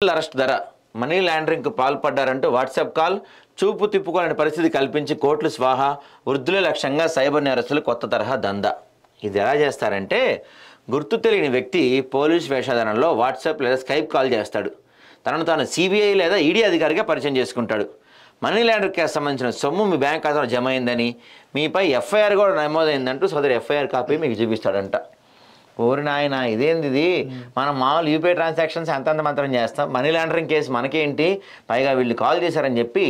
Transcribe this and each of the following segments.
Arrest ధర money లాండరింగ్కు పాల్పడ్డారంటూ WhatsApp call చూపు తిప్పుకోలేని పరిస్థితి కల్పించి కోట్లు స్వాహా వృద్ధుల లక్ష్యంగా సైబర్ నేరస్తులు కొత్త తరహా దందా. ఇది ఎలా చేస్తారంటే గుర్తు తెలియని వ్యక్తి పోలీస్ వేషధారణలో వాట్సాప్ లేదా స్కైప్ కాల్ చేస్తాడు. తనను తాను సిబిఐ లేదా ఈడీ అధికారిగా పరిచయం చేసుకుంటాడు. మనీ లాండరింగ్ కేసు సంబంధించిన సొమ్ము మీ బ్యాంక్ ఖాతాలో జమ అయిందని, మీపై ఎఫ్ఐఆర్ కూడా నమోదైందంటూ సదరు ఎఫ్ఐఆర్ కాపీ మీకు చూపిస్తాడంట. ఓరి నాయన ఇదేంది ఇది, మనం మామూలు యూపీఐ ట్రాన్సాక్షన్స్ అంతంత మాత్రం చేస్తాం, మనీ లాండరింగ్ కేసు మనకేంటి, పైగా వీళ్ళు కాల్ చేశారని చెప్పి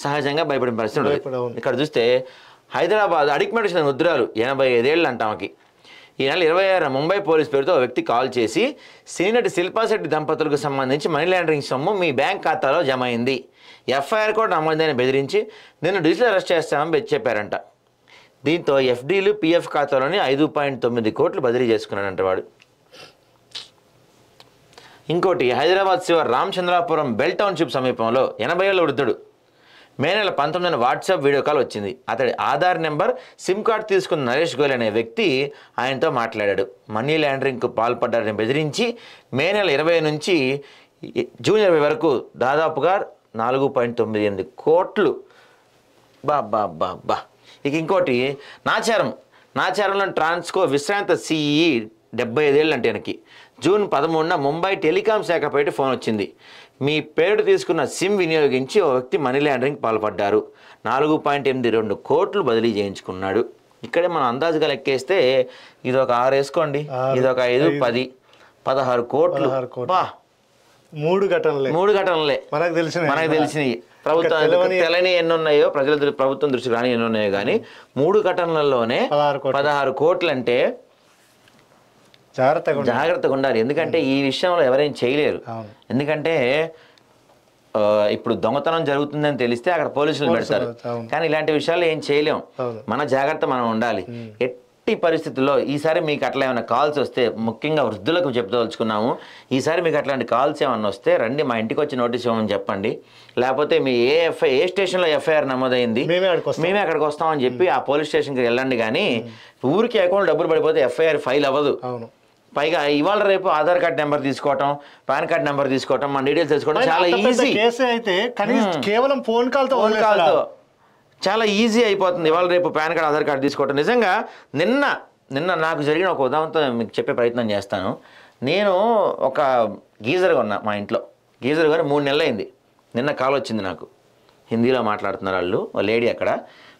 సహజంగా భయపడిన పరిస్థితి ఉంటుంది. ఇక్కడ చూస్తే హైదరాబాద్ అడిక్మెట్ వచ్చిన ముద్రాలు 85 ఏళ్ళు అంటామకి. ఈ నెల 26 ముంబై పోలీస్ పేరుతో వ్యక్తి కాల్ చేసి సీనియర్ శిల్పా శెట్టి దంపతులకు సంబంధించి మనీ లాండరింగ్ సొమ్ము మీ బ్యాంక్ ఖాతాలో జమ అయింది, ఎఫ్ఐఆర్ కూడా నమోదైన బెదిరించి నిన్ను డిజిటల్ అరెస్ట్ చేస్తామని చెప్పారంట. దీంతో ఎఫ్డీలు పిఎఫ్ ఖాతాలోని 5.9 కోట్లు బదిలీ చేసుకున్నాడంట వాడు. ఇంకోటి హైదరాబాద్ శివ రామచంద్రాపురం బెల్ టౌన్షిప్ సమీపంలో 80 ఏళ్ల వృద్ధుడు మే నెల 19న వాట్సాప్ వీడియో కాల్ వచ్చింది. అతడి ఆధార్ నెంబర్ సిమ్ కార్డు తీసుకున్న నరేష్ గోయల్ అనే వ్యక్తి ఆయనతో మాట్లాడాడు. మనీ లాండరింగ్కు పాల్పడ్డారని బెదిరించి మే నెల 20 నుంచి జూన్ 20 వరకు దాదాపుగా 4.98 కోట్లు. బా. ఇక ఇంకోటి నాచారంలో ట్రాన్స్కో విశ్రాంత సిఈ 75 ఏళ్ళు అంటే ఆయనకి జూన్ 13న ముంబై టెలికాం శాఖపై ఫోన్ వచ్చింది. మీ పేరు తీసుకున్న సిమ్ వినియోగించి ఓ వ్యక్తి మనీ లాండరింగ్ పాల్పడ్డారు, 4.82 కోట్లు బదిలీ చేయించుకున్నాడు. ఇక్కడే మనం అందాజుగా లెక్కేస్తే ఇదొక 6 వేసుకోండి, ఇదొక 5, 10, 16 కోట్లు. బా, మూడు ఘటనలే మనకు తెలిసినవి. ప్రభుత్వం తెలని ఎన్ని ఉన్నాయో, ప్రభుత్వం దృష్టికి రాని ఎన్ని ఉన్నాయో కానీ 3 ఘటనలలోనే 16 కోట్లు అంటే జాగ్రత్తగా ఉండాలి. ఎందుకంటే ఈ విషయంలో ఎవరేం చేయలేరు. ఎందుకంటే ఇప్పుడు దొంగతనం జరుగుతుందని తెలిస్తే అక్కడ పోలీసులు పెడతారు, కానీ ఇలాంటి విషయాలు ఏం చేయలేం. మన జాగ్రత్త మనం ఉండాలి. ఎట్టి పరిస్థితుల్లో ఈసారి మీకు అట్లా ఏమైనా కాల్స్ వస్తే, ముఖ్యంగా వృద్ధులకు చెప్తదలుచుకున్నాము, ఈసారి మీకు అట్లాంటి కాల్స్ ఏమన్నా వస్తే రండి, మా ఇంటికి వచ్చి నోటీస్ ఇవ్వమని చెప్పండి. లేకపోతే మీ ఏ స్టేషన్లో ఎఫ్ఐఆర్ నమోదైంది మేమే అక్కడికి వస్తామని చెప్పి ఆ పోలీస్ స్టేషన్కి వెళ్ళండి. కానీ ఊరికి అకౌంట్ డబ్బులు పడిపోతే ఎఫ్ఐఆర్ ఫైల్ అవ్వదు. పైగా ఇవాళ రేపు ఆధార్ కార్డ్ నెంబర్ తీసుకోవటం, పాన్ కార్డ్ నెంబర్ తీసుకోవటం, మన డీటెయిల్స్ తెలుసుకోవడం చాలా ఈజీ. కేవలం ఫోన్ కాల్తో చాలా ఈజీ అయిపోతుంది. ఇవాళ రేపు పాన్ కార్డ్, ఆధార్ కార్డు తీసుకోవటం. నిజంగా నిన్న నాకు జరిగిన ఒక ఉదాహరణతో మీకు చెప్పే ప్రయత్నం చేస్తాను. నేను ఒక గీజర్ కొన్నా మా ఇంట్లో. గీజర్ కొని 3 నెలలు అయింది. నిన్న కాల్ వచ్చింది నాకు, హిందీలో మాట్లాడుతున్నారు వాళ్ళు, లేడీ అక్కడ.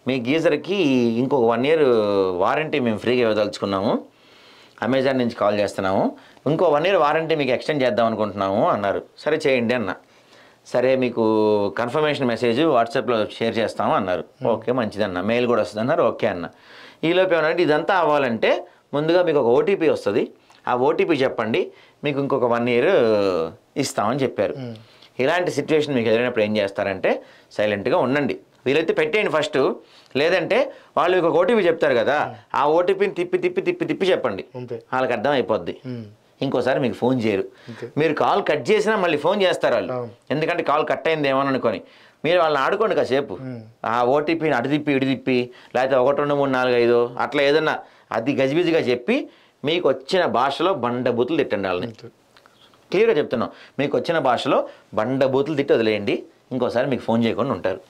మీ గీజర్కి ఇంకొక 1 year వారంటీ మేము ఫ్రీగా ఇవ్వదలుచుకున్నాము, అమెజాన్ నుంచి కాల్ చేస్తున్నాము, ఇంకో 1 year వారంటీ మీకు ఎక్స్టెండ్ చేద్దాం అనుకుంటున్నాము అన్నారు. సరే చేయండి అన్న. సరే మీకు కన్ఫర్మేషన్ మెసేజ్ వాట్సాప్లో షేర్ చేస్తాము అన్నారు. ఓకే మంచిదన్న, మెయిల్ కూడా వస్తుంది అన్నారు. ఓకే అన్న. ఈలోపు ఏమన్నా ఇదంతా అవ్వాలంటే ముందుగా మీకు ఒక ఓటీపీ వస్తుంది, ఆ ఓటీపీ చెప్పండి, మీకు ఇంకొక 1 year ఇస్తామని చెప్పారు. ఇలాంటి సిచ్యువేషన్ మీకు ఎదురైనప్పుడు ఏం చేస్తారంటే సైలెంట్గా ఉండండి. వీలైతే పెట్టేయండి ఫస్ట్, లేదంటే వాళ్ళు మీకు ఒక ఓటీపీ చెప్తారు కదా, ఆ ఓటీపీని తిప్పి చెప్పండి, వాళ్ళకి అర్థం అయిపోద్ది. ఇంకోసారి మీకు ఫోన్ చేయరు. మీరు కాల్ కట్ చేసినా మళ్ళీ ఫోన్ చేస్తారు వాళ్ళు, ఎందుకంటే కాల్ కట్ అయింది ఏమో అనుకొని. మీరు వాళ్ళని ఆడుకోండి కాసేపు, ఆ ఓటీపీని అటు తిప్పి ఇటు తిప్పి, లేకపోతే 1 2 3 4 5 అట్లా ఏదన్నా అది గజిబిజిగా చెప్పి మీకు వచ్చిన భాషలో బండబూతులు తిట్టండి వాళ్ళని. క్లియర్గా చెప్తున్నాం, మీకు వచ్చిన భాషలో బండబూతులు తిట్టి వదిలేయండి. ఇంకోసారి మీకు ఫోన్ చేయకుండా ఉంటారు.